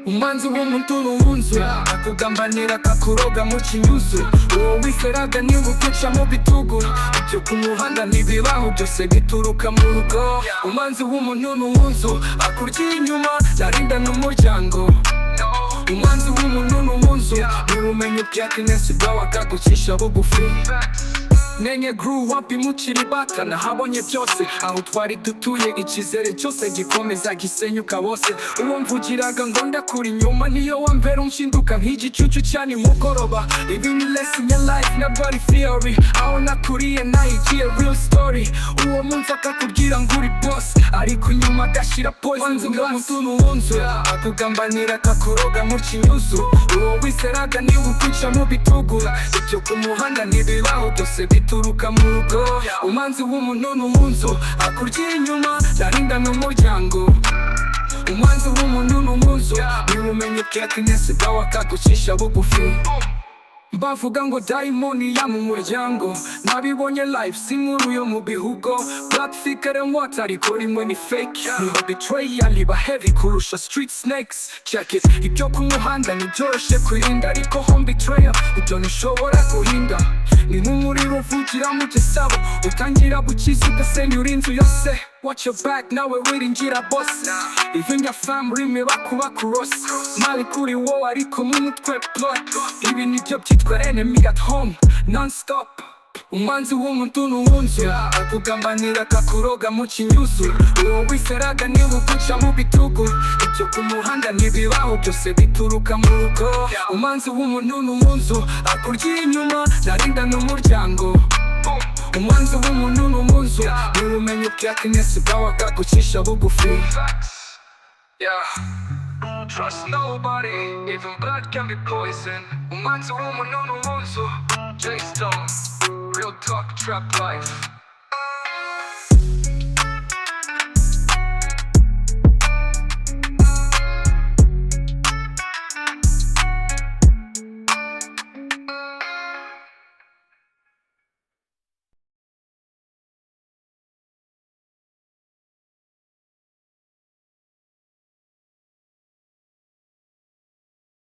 Umwanzi w'umuntu nuwo akugambanira akakuroga mu kinyuzu. Uwo wiferaga niwe uguca mu bitugu. Ibyo ku muhanda ntibibaho, byose bituruka mu rugo. Umwanzi w'umuntu nuwo akurya inyuma, narinda n'umuryango. Umwanzi w'umuntu nuwo n'ubumenyi bwa kinesi bwawe akagucisha bugufi. Nenye grew up imukiri bata, nahabonye byose aho twari dutuye, icyizere cyose gikomeza gisenyuka bose. Uwo mvugiraga ngo ndakura inyuma niyo wambera unshinduka nk'igicucu cya nimugoroba. Living lesson ya life ntabwo ari theory, aho nakuriye nayigiye real story. Uwo munsi akakubwira ngo uri boss, ariko inyuma agashira poison. Umwanzi nuwo akugambanira akakuroga mu kinyuzu. Uwo wiseraga niwe uguca mu bitugu. Ibyo ku muhanda ntibibaho, byose bituruka mu rugo. Umwanzi w'umuntu nuwo akurya inyuma, narinda n'umuryango. Umwanzi w'umuntu nuwo n'ubumenyi bwa kinesi bwawe akagucisha bugufi. Bavuga ngo dayimoni ya mu muryango, nabibonye live si nkuru yo mu bihugo. Black thicker and water ariko rimwe ni fake. Niho betrayal liba heavy kurusha street snakes. Check it, ibyo ku muhanda ntibyoroshye kwirinda, ariko home betrayal ibyo ntishobora guhinda. Ni nk'umuriro uvugira mu gisabo, utangira gukiza ugasenya inzu yose. Watch your back nawe wiringira boss. Even your family me bakuba cross. Mali kuri wowe ariko mu mutwe plot. Ibi nibyo byitwa enemy at home non-stop. Umwanzi w'umuntu nuwo akugambanira akakuroga mu kinyuzu. Uwo wiferaga niwe uguca mu bitugu. Ibyo ku muhanda ntibibaho, byose bituruka mu rugo. Umwanzi w'umuntu nuwo akurya inyuma, narinda n'umuryango. Umwanzi w'umuntu nuwo n'ubumenyi bwa kinesi bwawe akagucisha bugufi. Trust nobody, even blood can be poison. Umwanzi w'umuntu nuwo J Stone, real talk, trap life.